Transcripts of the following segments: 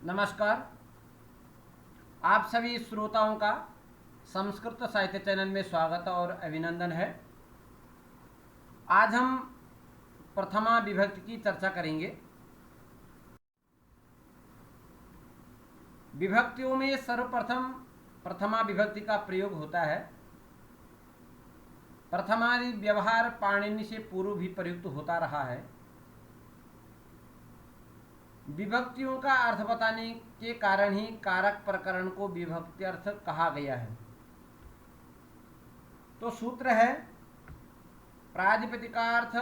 नमस्कार। आप सभी श्रोताओं का संस्कृत साहित्य चैनल में स्वागत और अभिनंदन है। आज हम प्रथमा विभक्ति की चर्चा करेंगे। विभक्तियों में सर्वप्रथम प्रथमा विभक्ति का प्रयोग होता है। प्रथमादि व्यवहार पाणिनि से पूर्व भी प्रयुक्त होता रहा है। विभक्तियों का अर्थ बताने के कारण ही कारक प्रकरण को विभक्ति अर्थ कहा गया है। तो सूत्र है प्रातिपदिकार्थ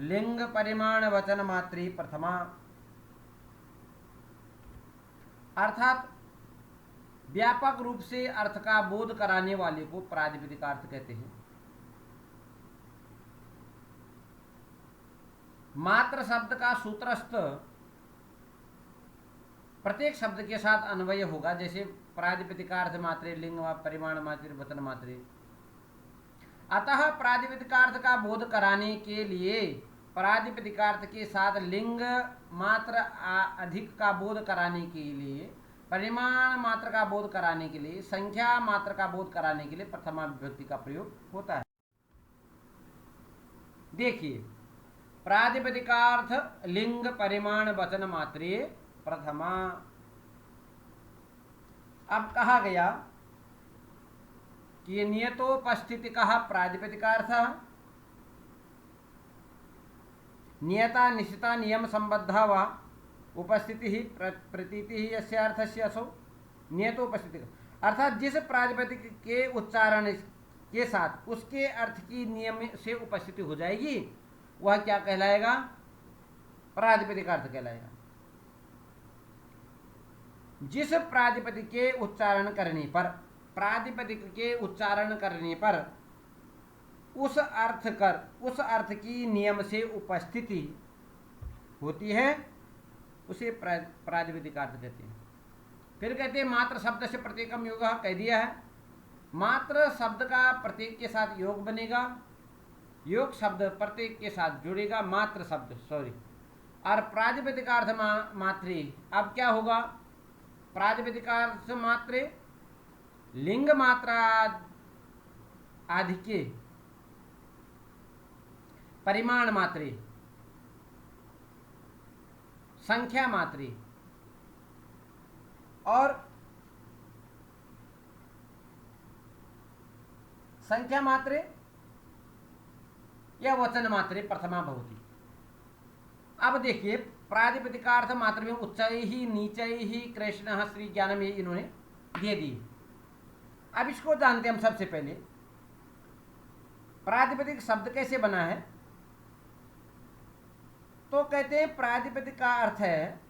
लिंग परिमाण वचन मात्रे प्रथमा, अर्थात व्यापक रूप से अर्थ का बोध कराने वाले को प्रातिपदिकार्थ कहते हैं। मात्र शब्द का सूत्रस्थ प्रत्येक शब्द के साथ अन्वय होगा, जैसे प्रातिपदिकार्थ मात्रे लिंग परिमाण मात्रे वचन मात्रे। अतः प्रातिपदिकार्थ का बोध कराने के लिए प्रातिपदिकार्थ के साथ लिंग मात्र अधिक का बोध कराने के लिए, परिमाण मात्र का बोध कराने के लिए, संख्या मात्र का बोध कराने के लिए प्रथमा विभक्ति का प्रयोग होता है। देखिए, प्रातिपदिकार्थ लिंग परिमाण वचन मात्रे प्रथमा। अब कहा गया कि नियतोपस्थिति कहा प्रातिपदिकार्थ, नियता निश्चिता नियम संबद्धा वा उपस्थिति ही प्रतीति ही यस्य अर्थस्य असौ नियतोपस्थिति, अर्थात जिस प्रातिपदिक के उच्चारण के साथ उसके अर्थ की नियम से उपस्थिति हो जाएगी वह क्या कहलाएगा? प्रातिपदिकार्थ कहलाएगा। जिस प्रातिपदिक के उच्चारण करने पर, प्रातिपदिक के उच्चारण करने पर उस अर्थ की नियम से उपस्थिति होती है उसे प्रातिपदिकार्थ कहते हैं। फिर कहते हैं मात्र शब्द से प्रत्येकम योग, कह दिया है मात्र शब्द का प्रत्येक के साथ योग बनेगा, योग शब्द प्रत्येक के साथ जुड़ेगा, मात्र शब्द और प्रातिपदिकार्थ मात्रे। अब क्या होगा? प्रातिपदिकार्थ मात्रे लिंग मात्रा आधिक्य परिमाण मात्रे संख्या मात्रे और संख्या मात्रे या वचन मात्रे प्रथमा भवति। अब देखिए, प्रातिपदिकार्थ मात्र में उच्चै ही नीचै ही कृष्ण श्री ज्ञानम ये इन्होंने दे दी। अब इसको जानते हम। सबसे पहले प्रातिपदिक शब्द कैसे बना है? तो कहते हैं प्रातिपदिक का अर्थ है,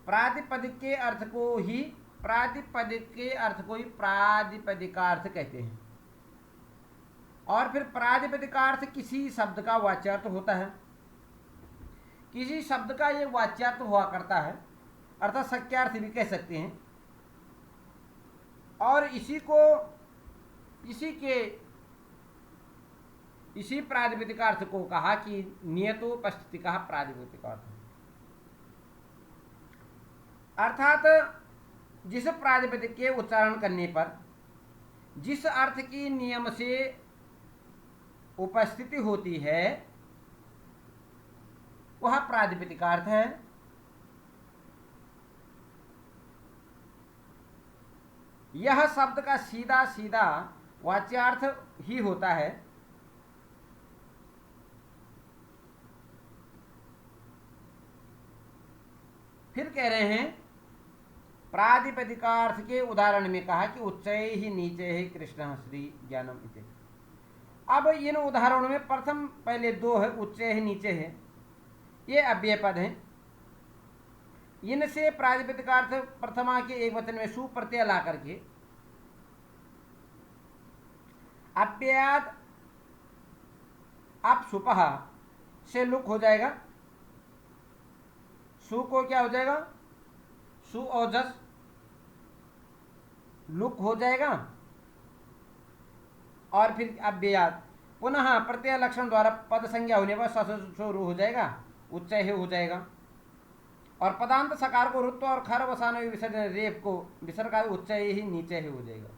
प्रातिपदिक के अर्थ को ही प्रातिपदिकार्थ कहते हैं। और फिर प्रातिपदिकार्थ किसी शब्द का वाच्यार्थ होता है, किसी शब्द का ये वाच्यार्थ हुआ करता है, अर्थात सख्यार्थ भी कह सकते हैं। और इसी प्रातिपदिकार्थ को कहा कि नियतोपस्थिति कहा प्रातिपदिकार्थ, अर्थात जिस प्रातिपदिक के उच्चारण करने पर जिस अर्थ की नियम से उपस्थिति होती है वह प्रातिपदिकार्थ है। यह शब्द का सीधा सीधा वाच्यार्थ ही होता है। फिर कह रहे हैं प्रातिपदिकार्थ के उदाहरण में कहा कि उच्चै ही नीचे ही कृष्ण श्री ज्ञानम इति। अब इन उदाहरणों में प्रथम पहले दो है, उच्चै ही नीचे है, ये अव्यय पद हैं। इनसे प्रातिपदिकार्थ प्रथमा के एक वचन में सु प्रत्यय ला करके अव्ययाद आप सुपहा से लुक हो जाएगा। सु को क्या हो जाएगा? सु ओजस लुक हो जाएगा। और फिर अव्ययाद पुनः प्रत्यय लक्षण द्वारा पद संज्ञा होने पर सु हो जाएगा, उच्चय हो जाएगा। और पदांत सकार को रुत्व और खर वसान विसर्जन रेप को विसर्ग का उच्च ही नीचे ही हो जाएगा।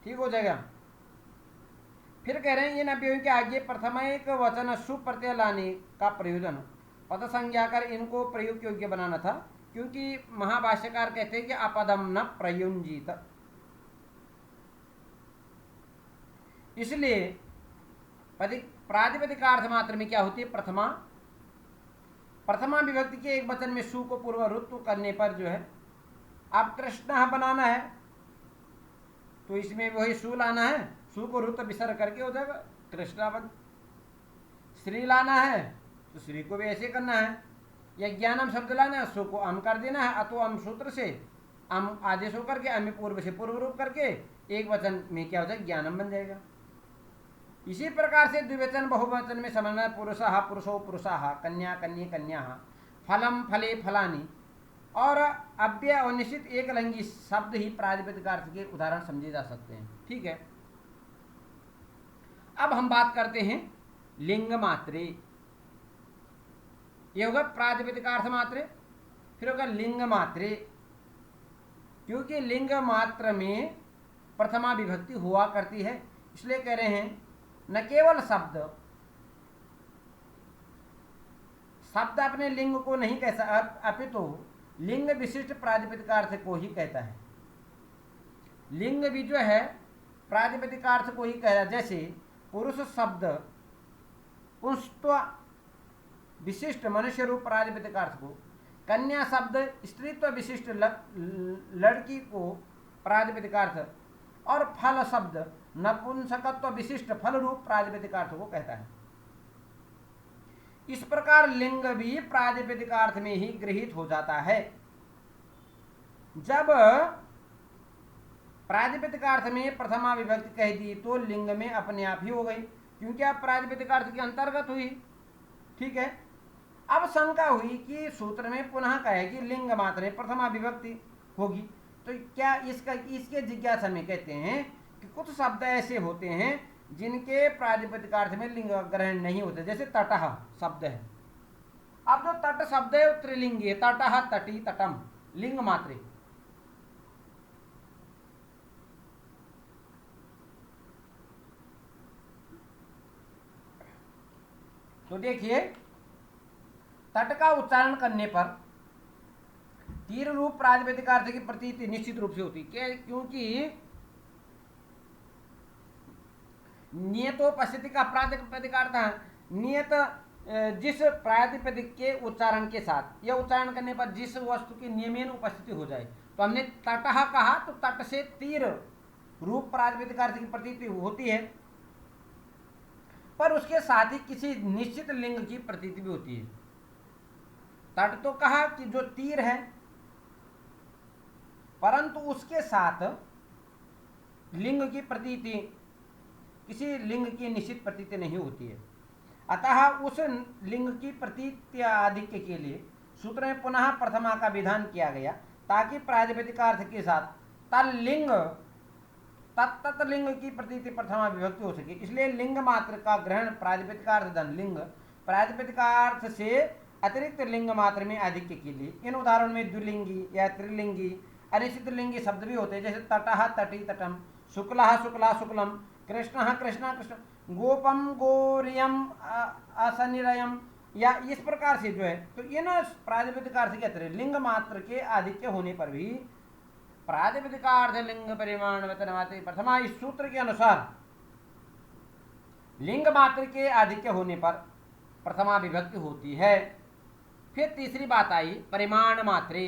ठीक हो जाएगा। फिर कह रहे हैं इन अव्ययों के आगे प्रथमिक वचन शुभ प्रत्यय लाने का प्रयोजन पद संज्ञा कर इनको प्रयोग योग्य बनाना था, क्योंकि महाभाष्यकार कहते हैं कि अपदम न प्रयुंजित, इसलिए प्रातिपदिकार्थ मात्र में क्या होती है, प्रथमा विभक्ति के एक वचन में सु को पूर्व ऋतु करने पर जो है, अब कृष्ण बनाना है तो इसमें वही सु लाना है, सु को ऋतु विसर्ग करके हो जाएगा कृष्णावन। श्री लाना है तो श्री को भी ऐसे करना है, या ज्ञानम शब्द लाना है, सु को अम कर देना है, अतो अम सूत्र से अम आदेश होकर के अम पूर्व से पूर्व रूप करके एक वचन में क्या हो जाएगा, ज्ञानम बन जाएगा। इसी प्रकार से द्विवचन बहुवचन में समझना पुरुषः पुरुषो पुरुषाः, कन्या कन्ये कन्याः, फलम फले फलानि और अव्यय और निश्चित एक लिंगी शब्द ही प्रातिपदिकार्थ के उदाहरण समझे जा सकते हैं। ठीक है, अब हम बात करते हैं लिंग मात्रे। ये होगा प्रातिपदिकार्थ मात्रे, फिर होगा लिंग मात्रे, क्योंकि लिंग मात्र में प्रथमा विभक्ति हुआ करती है, इसलिए कह रहे हैं न केवल शब्द अपने लिंग को नहीं कहता, अपितु लिंग विशिष्ट प्रातिपदिकार्थ को ही कहता है। लिंग भी जो है प्रातिपदिकार्थ को ही कहता है, जैसे पुरुष शब्द पुंस्त्व विशिष्ट मनुष्य रूप प्रातिपदिकार्थ को, कन्या शब्द स्त्रीत्व विशिष्ट लड़की को प्रातिपदिकार्थ, और फल शब्द नपुंसकत्व विशिष्ट फल रूप प्रातिपदिकार्थ को कहता है। इस प्रकार लिंग भी प्रातिपदिकार्थ में ही गृहीत हो जाता है। जब प्रातिपदिकार्थ में प्रथमा विभक्ति कह दी तो लिंग में अपने आप ही हो गई, क्योंकि आप प्रातिपदिकार्थ के अंतर्गत हुई। ठीक है, अब शंका हुई कि सूत्र में पुनः कहे कि लिंग मात्र में प्रथमा विभक्ति होगी, तो क्या इसके जिज्ञासा में कहते हैं कि कुछ शब्द ऐसे होते हैं जिनके प्रातिपदिकार्थ में लिंग ग्रहण नहीं होते, जैसे तटः शब्द है। अब जो तट शब्द है वो त्रिलिंगी है, तटः तटी तटम, लिंग मात्रे। तो देखिए, तट का उच्चारण करने पर तीर रूप प्रातिपदिकार्थ की प्रतीति निश्चित रूप से होती है, क्योंकि नियतोपस्थिति का प्रातिपदिकार्थ नियत जिस प्रातिपदिक के उच्चारण के साथ या उच्चारण करने पर जिस वस्तु की नियमेन उपस्थिति हो जाए, तो हमने तटः कहा तो तट से तीर रूप प्रातिपदिकार्थ की प्रतीति होती है, पर उसके साथ ही किसी निश्चित लिंग की प्रतीति भी होती है। तट तो कहा कि जो तीर है, परंतु उसके साथ लिंग की प्रतीति, किसी लिंग की निश्चित प्रतीति नहीं होती है। अतः उस लिंग की प्रतीति आधिक्य के लिए सूत्र में पुनः प्रथमा का विधान किया गया, ताकि प्रातिपदिकार्थ के साथ तत्लिंग तत्तलिंग की प्रतीति प्रथमा विभक्ति हो सके। इसलिए लिंग मात्र का ग्रहण प्रातिपदिकार्थ धन लिंग प्रातिपदिकार्थ से अतिरिक्त लिंग मात्र में आधिक्य के लिए इन उदाहरणों में द्विलिंगी या त्रिलिंगी अनिश्चित लिंगी शब्द भी होते हैं, जैसे तटः तटी तटम, शुक्लः शुक्ला शुक्लम, कृष्णः कृष्णा कृष्ण, गोपम गोरियम असनिरयम, या इस प्रकार से जो है। तो इन प्रातिपदिकार्थ के अतिरिक्त लिंग मात्र के आधिक्य होने पर भी प्रातिपदिकार्थ लिंग परिमाण वचनवाते प्रथमा, इस सूत्र के अनुसार लिंग मात्र के आधिक्य होने पर प्रथमा विभक्ति होती है। फिर तीसरी बात आई परिमाण मात्रे।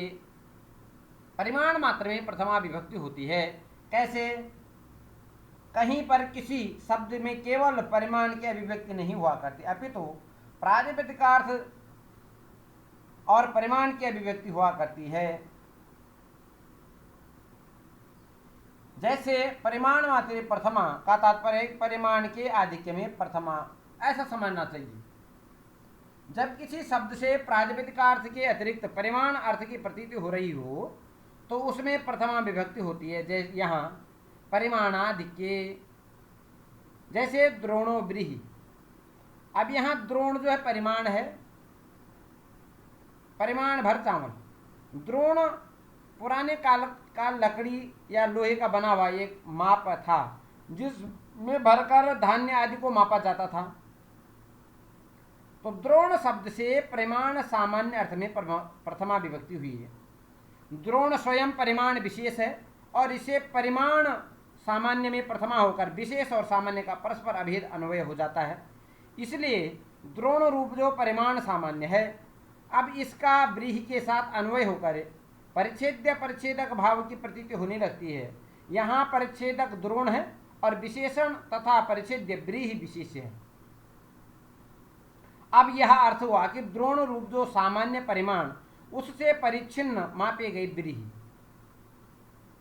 परिमाण मात्र में प्रथमा विभक्ति होती है। कैसे? कहीं पर किसी शब्द में केवल परिमाण की अभिव्यक्ति नहीं हुआ करती, अपितु प्रातिपदिकार्थ और परिमाण की अभिव्यक्ति हुआ करती है। जैसे परिमाण मात्र प्रथमा का तात्पर्य परिमाण के आधिक्य में प्रथमा, ऐसा समझना चाहिए। जब किसी शब्द से प्रातिपदिकार्थ के अतिरिक्त परिमाण अर्थ की प्रतीति हो रही हो तो उसमें प्रथमा विभक्ति होती है। जैसे यहाँ परिमाणाधिक्ये, जैसे द्रोणो ब्रीहि। अब यहाँ द्रोण जो है परिमाण है परिमाण भर चावल। द्रोण पुराने काल का लकड़ी या लोहे का बना हुआ एक माप था जिसमें भरकर धान्य आदि को मापा जाता था। तो द्रोण शब्द से परिमाण सामान्य अर्थ में प्रथमा विभक्ति हुई है। द्रोण स्वयं परिमाण विशेष है और इसे परिमाण सामान्य में प्रथमा होकर विशेष और सामान्य का परस्पर अभेद अन्वय हो जाता है, इसलिए द्रोण रूप जो परिमाण सामान्य है, अब इसका व्रीहि के साथ अन्वय होकर परिच्छेद्य परिच्छेदक भाव की प्रतीति होने लगती है। यहाँ परिच्छेदक द्रोण है और विशेषण तथा परिच्छेद्य व्रीहि विशेष है। अब यह अर्थ हुआ कि द्रोण रूप जो सामान्य परिमाण उससे परिच्छिन्न मापे गई व्रीहि,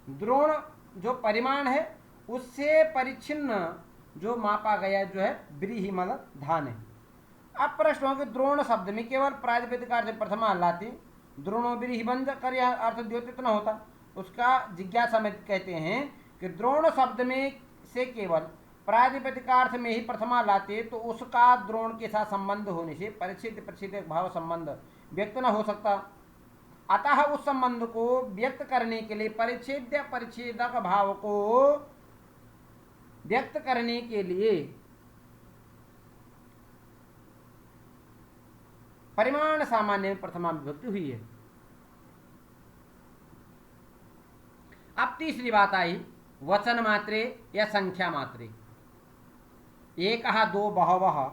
द्रोण जो परिमाण है उससे परिच्छिन्न जो मापा गया जो है व्रीहि मतलब धान है। अब प्रश्न हो कि द्रोण शब्द में केवल प्रातिपदिक अर्थ प्रथमा लाती, द्रोणो व्रीहि बंद कर यह अर्थ द्योतित न होता। उसका जिज्ञासा में कहते हैं कि द्रोण शब्द में से केवल प्रातिपदिकार्थ में ही प्रथमा लाते तो उसका द्रोण के साथ संबंध होने से परिच्छेद परिच्छेदक भाव संबंध व्यक्त न हो सकता। अतः उस संबंध को व्यक्त करने के लिए परिच्छेद्य परिच्छेदक भाव को व्यक्त करने के लिए परिमाण सामान्य में प्रथमा विभक्ति हुई है। अब तीसरी बात आई वचन मात्रे या संख्या मात्रे। एक दो बहवः,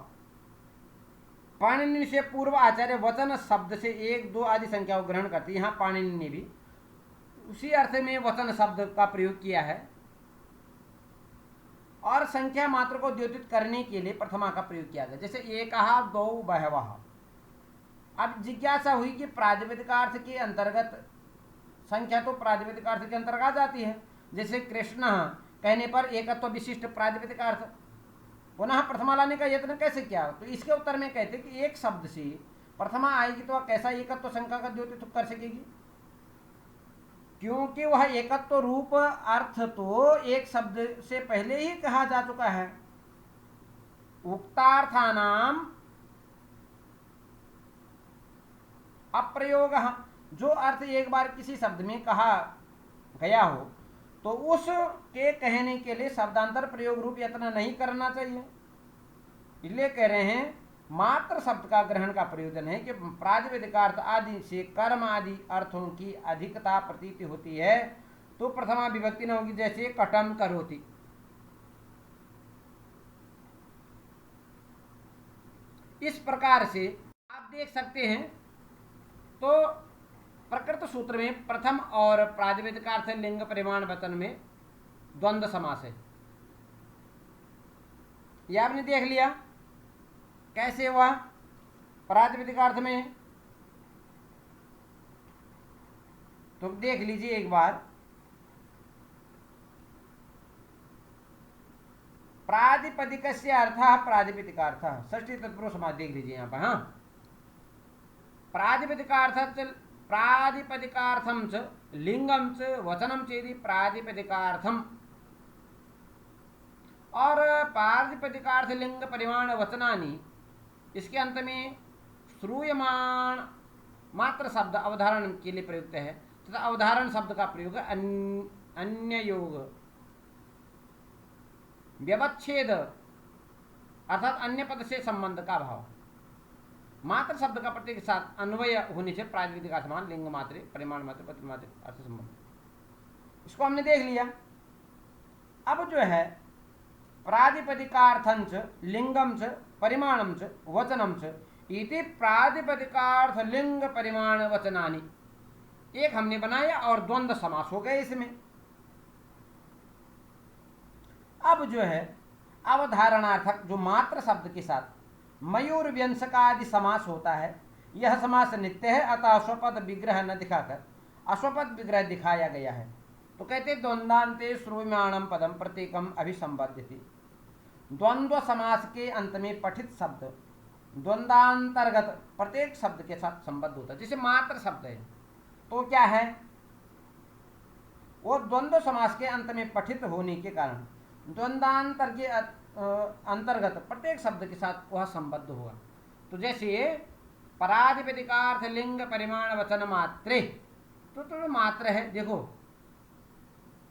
पाणिनि से पूर्व आचार्य वचन शब्द से एक दो आदि संख्या को ग्रहण करती है। यहाँ पाणिनि ने भी उसी अर्थ में वचन शब्द का प्रयोग किया है और संख्या मात्र को द्योतित करने के लिए प्रथमा का प्रयोग किया गया। जैसे एक दो बहवः। अब जिज्ञासा हुई कि प्रातिपदिकार्थ के अंतर्गत संख्या तो प्रातिपदिकार्थ के अंतर्गत आ जाती है। जैसे कृष्ण कहने पर एकत्व विशिष्ट प्रातिपदिकार्थ, पुनः प्रथमा लाने का यत्न कैसे किया? तो इसके उत्तर में कहते कि एक शब्द से प्रथमा आएगी तो कैसा एकत्व संख्या का द्योतित कर सकेगी, क्योंकि वह एकत्व रूप अर्थ तो एक शब्द से पहले ही कहा जा चुका है। उक्तार्थानाम अप्रयोग, जो अर्थ एक बार किसी शब्द में कहा गया हो तो उसके कहने के लिए शब्दांतर प्रयोग रूप यत्न नहीं करना चाहिए। इसलिए कह रहे हैं मात्र शब्द का ग्रहण का प्रयोजन है कि प्रातिपदिकार्थ आदि से कर्म आदि अर्थों की अधिकता प्रतीति होती है तो प्रथमा विभक्ति न होगी। जैसे कटम करोति, इस प्रकार से आप देख सकते हैं। तो प्रकृत सूत्र में प्रथम और प्रातिपदिकार्थ लिंग परिमाण वचन में द्वंद्व समास है। यह आपने देख लिया कैसे हुआ प्रातिपदिकार्थ में। तो देख लीजिए एक बार, प्रातिपदिकस्य अर्थः प्रातिपदिकार्थः, षष्ठी तत्पुरुष समास देख लीजिए यहाँ पर। हाँ, प्रातिपदिकार्थम च लिंगम च वचनम चेदि प्रातिपदिकार्थम, और प्रातिपदिकार्थ लिंग परिमाण वचनानि, इसके अंत में श्रूयमाण मात्र शब्द अवधारण के लिए प्रयुक्त है तथा अवधारण शब्द का प्रयोग अन्य योग व्यवच्छेद अर्थात अन्य पद से संबंध का भाव। मात्र शब्द का प्रत्येक के साथ अन्वय होने से प्रातिपदिक का समान लिंग मात्रे परिमाण मात्रे प्रतिमात्रे अर्थ संबंध, इसको हमने देख लिया। अब जो है प्रातिपदिकार्थं च लिंगम च परिमाणम च वचनम च इति प्रातिपदिकार्थ लिंग परिमाण वचनानि, एक हमने बनाया और द्वंद्व समास हो गए इसमें। अब जो है अवधारणार्थक जो मात्र शब्द के साथ मयूर व्यंजकादि समास होता है, यह समास नित्य है, अतः अश्वपद विग्रह न दिखाकर अश्वपद विग्रह दिखाया गया है। तो कहते द्वंद्वान्ते श्रूयमाणम पदम प्रत्येकम अभिसंबध्यति, द्वंद्व समास के अंत में पठित शब्द द्वंद्वांतर्गत प्रत्येक शब्द के साथ संबद्ध होता है। जैसे मात्र शब्द है तो क्या है, वो द्वंद्व समास के अंत में पठित होने के कारण द्वंद्वांतर के अंतर्गत प्रत्येक शब्द के साथ वह संबद्ध होगा। तो जैसे प्रातिपदिकार्थ लिंग परिमाण वचन मात्रे, तो मात्र है, देखो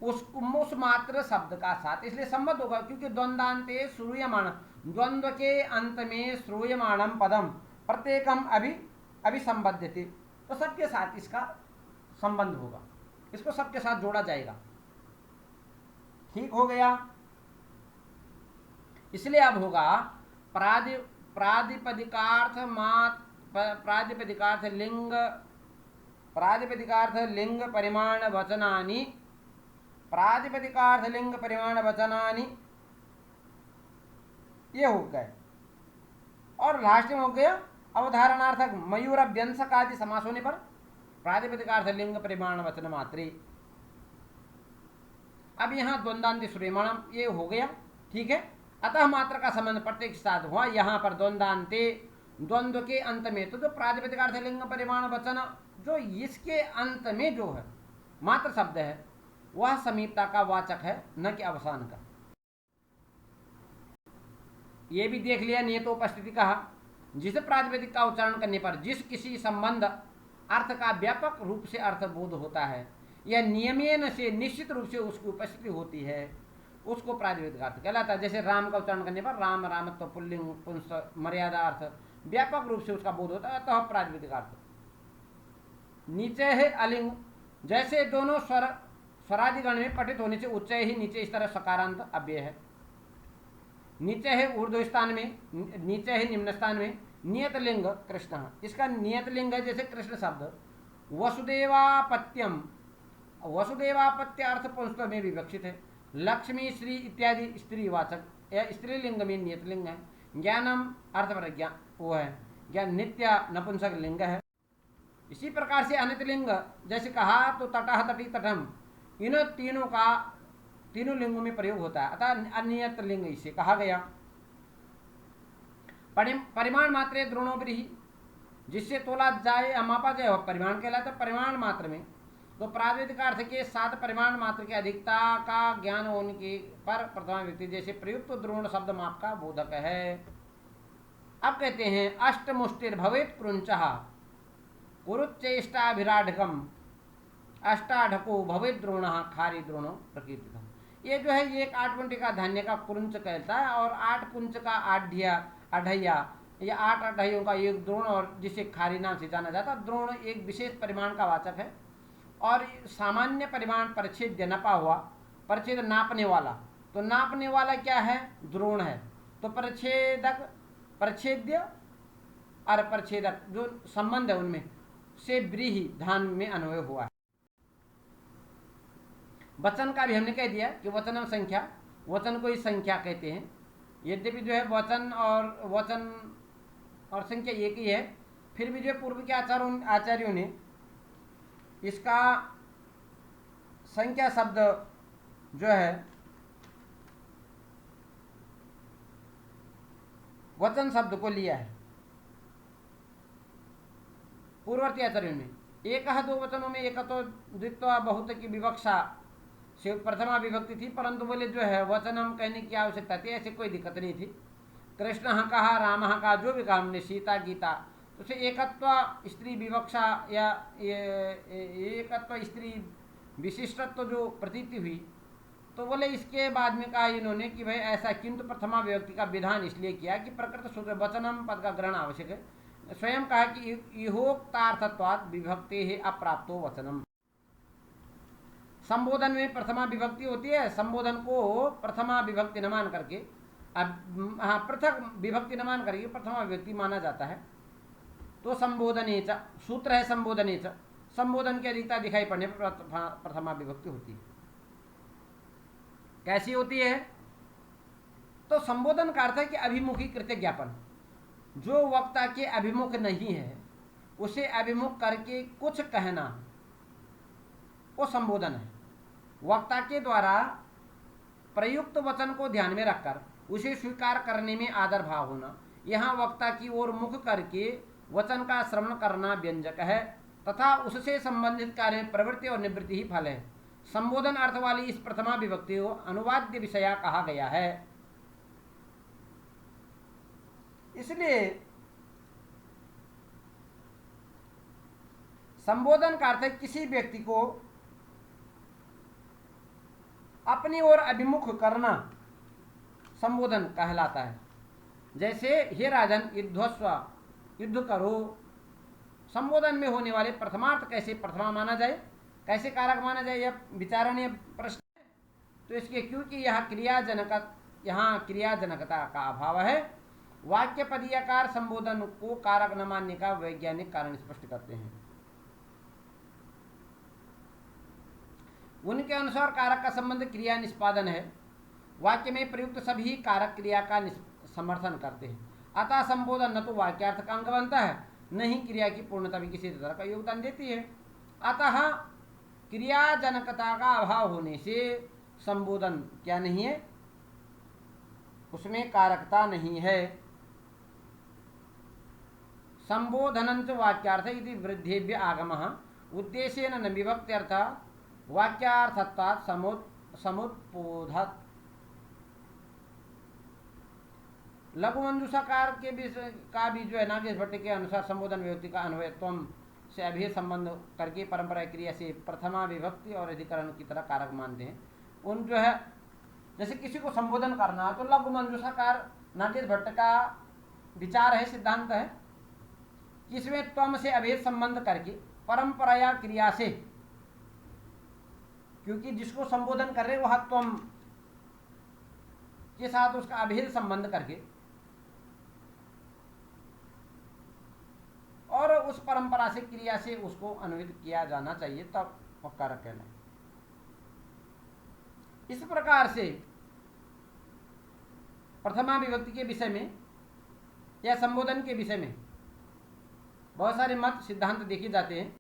उस मात्र शब्द का साथ, इसलिए संबद्ध होगा, क्योंकि द्वंद्वान्ते श्रूयमाण, द्वंद्व के अंत में श्रूयमाणम पदम प्रत्येकम अभिसंबध्यते, तो सबके साथ इसका संबंध होगा, इसको सबके साथ जोड़ा जाएगा। ठीक हो गया। इसलिए अब होगा प्रातिपदिकार्थ लिंग परिमाण वचनानि, प्रातिपदिकार्थ लिंग परिमाण वचनानि, ये हो गए। और लास्ट में हो गया अवधारणार्थक मयूर व्यंसक आदि समास होने पर प्रातिपदिकार्थ लिंग परिमाण वचन मात्रे। अब यहाँ द्वंद्वान्त श्रूयमाणम ये हो गया, ठीक है। अतः मात्र का संबंध प्रत्येक साथ हुआ। यहाँ पर द्वंद्वान्ते, द्वंद्व के अंत में, तो जो प्रातिपदिकार्थ लिंग परिमाण वचन, जो इसके अंत में जो है मात्र शब्द है, वह समीपता का वाचक है, न कि अवसान का। ये भी देख लिया, नियतोपस्थिति कहा, जिस प्रातिपदिक का उच्चारण करने पर जिस किसी संबंध अर्थ का व्यापक रूप से अर्थबोध होता है, यह नियमेन से निश्चित रूप से उसकी उपस्थिति होती है, उसको प्रातिपदिक अर्थ कहलाता है। जैसे राम का उच्चारण करने पर राम, रामत्व, पुल्लिंग, पुंस, मर्यादा अर्थ व्यापक रूप से उसका बोध होता है, अतः प्रातिपदिक अर्थ। नीचे है अलिंग, जैसे दोनों स्वरादिगण में पठित होने से उच्च ही नीचे, इस तरह सकारांत अव्यय है। नीचे है ऊर्ध्व स्थान में, नीचे है निम्न स्थान में नियत लिंग कृष्ण, इसका नियत लिंग है, जैसे कृष्ण शब्द वसुदेवापत्यम, वसुदेवापत्य अर्थ पुंसत्व में विवक्षित है। लक्ष्मी, श्री इत्यादि स्त्रीवाचक या स्त्रीलिंग में नियत लिंग है। ज्ञानम अर्थ प्रज्ञा वो है, ज्ञान नित्य नपुंसक लिंग है। इसी प्रकार से अनित लिंग, जैसे कहा तो तटह, तटी, तटम, इन तीनों का तीनों लिंगों में प्रयोग होता है, अतः अनियत लिंग इसे कहा गया। परिमाण मात्रे द्रोणो ब्रीहि, जिससे तोला जाए, मापा जाए, वह परिमाण कहलाता है। परिमाण मात्र में तो प्रातिपदिक अर्थ के साथ परिमाण मात्र की अधिकता का ज्ञान होने के पर प्रथमा व्यक्ति, जैसे प्रयुक्त तो द्रोण शब्द माप का बोधक है। अब कहते हैं अष्टमुष्टिर भवेत क्रुंचः कुरुच्चेष्टाभिराढकम अष्टाढको भवेत द्रोणः खारी द्रोणो प्रकीर्तितम्। ये जो है, ये एक 8 कुंटी का धान्य का कुंच कहता है, और 8 कुंच का अढ़ैया या 8 अढ़ैयों का एक द्रोण, और जिसे खारी नाम से जाना जाता है। द्रोण एक विशेष परिमाण का वाचक है, और सामान्य परिमाण परिच्छेद नपा हुआ, परिच्छेद नापने वाला, तो नापने वाला क्या है, द्रोण है। तो परिच्छेदक, परिच्छेद्य और परिच्छेदक जो संबंध है उनमें से व्रीहि धान में अन्वय हुआ है। वचन का भी हमने कह दिया कि वचन संख्या, वचन को ही संख्या कहते हैं। यद्यपि जो है वचन और संख्या एक ही है, फिर भी जो पूर्व के आचार्यों ने इसका संख्या शब्द जो है वचन शब्द को लिया है। पूर्ववर्ती आचार्यों ने एक दो वचनों में एक तो द्वित्व बहुत की विवक्षा से प्रथमा विभक्ति थी, परंतु बोले जो है वचनम कहने की आवश्यकता थी, ऐसे कोई दिक्कत नहीं थी। कृष्ण कहा, राम कहा, जो भी कहा हमने, सीता, गीता, तो उसे एकत्व स्त्री विवक्षा या एकत्व स्त्री विशिष्टत्व जो प्रतीति हुई, तो बोले इसके बाद में कहा इन्होंने कि भाई ऐसा, किंतु प्रथमा विभक्ति का विधान इसलिए किया कि प्रकृत सूत्र वचनम पद का ग्रहण आवश्यक है। स्वयं कहा कि इहोक्तार्थत्वात् विभक्ति है अप्राप्तो वचनम। संबोधन में प्रथमा विभक्ति होती है, संबोधन को प्रथमा विभक्ति न मान करके, पृथक विभक्ति न मान करके प्रथमा विभक्ति माना जाता है। तो संबोधनेच सूत्र है, संबोधनेच, संबोधन की अधिकता दिखाई पड़ने पर प्रथमा विभक्ति होती है। कैसी होती है? तो संबोधन का अर्थ है कि अभिमुखीकृत ज्ञापन, जो वक्ता के अभिमुख नहीं है उसे अभिमुख करके कुछ कहना, वो संबोधन है। वक्ता के द्वारा प्रयुक्त वचन को ध्यान में रखकर उसे स्वीकार करने में आदर भाव होना, यहाँ वक्ता की ओर मुख करके वचन का श्रवण करना व्यंजक है, तथा उससे संबंधित कार्य में प्रवृत्ति और निवृत्ति ही फल है। संबोधन अर्थ वाली इस प्रथमा विभक्ति को अनुवाद्य विषया कहा गया है। इसलिए संबोधन का अर्थ है किसी व्यक्ति को अपनी ओर अभिमुख करना संबोधन कहलाता है। जैसे हे राजन युद्धस्व, युद्ध करो। संबोधन में होने वाले प्रथमार्थ कैसे प्रथमा माना जाए, कैसे कारक माना जाए, यह विचारणीय प्रश्न है। तो इसके क्योंकि यहाँ क्रियाजनकता का अभाव है, वाक्य पदीयकार संबोधन को कारक न मानने का वैज्ञानिक कारण स्पष्ट करते हैं। उनके अनुसार कारक का संबंध क्रिया निष्पादन है। वाक्य में प्रयुक्त सभी कारक क्रिया का समर्थन करते हैं। अतः संबोधन न तो वाक्यार्थ का अंग बनता है, न ही क्रिया की पूर्णता भी किसी तरह का योगदान देती है। अतः क्रियाजनकता का अभाव होने से संबोधन क्या नहीं है, उसमें कारकता नहीं है। संबोधनंच वाक्यार्थ इति वृद्धेभ्य आगमः उद्देश्येन न विभक्त्यर्थ वाक्यार्थत्वात् समुत्पोधत्। लघुमंजूषाकार के का भी जो है नागेश भट्ट के अनुसार संबोधन विभक्ति का अन्वयत्व से अभेद संबंध करके परंपरा क्रिया से प्रथमा विभक्ति और अधिकरण की तरह कारक मानते हैं। उन जो है जैसे किसी को संबोधन करना तो लघुमंजूषाकार नागेश भट्ट का विचार है, सिद्धांत है कि इसमें त्वम से अभेद संबंध करके परंपरा या क्रिया से, क्योंकि जिसको संबोधन कर रहे वह त्वम के साथ उसका अभेद संबंध करके और उस परंपरा से क्रिया से उसको अन्वित किया जाना चाहिए, तब वह कारक कहलाए। इस प्रकार से प्रथमा विभक्ति के विषय में या संबोधन के विषय में बहुत सारे मत सिद्धांत देखे जाते हैं।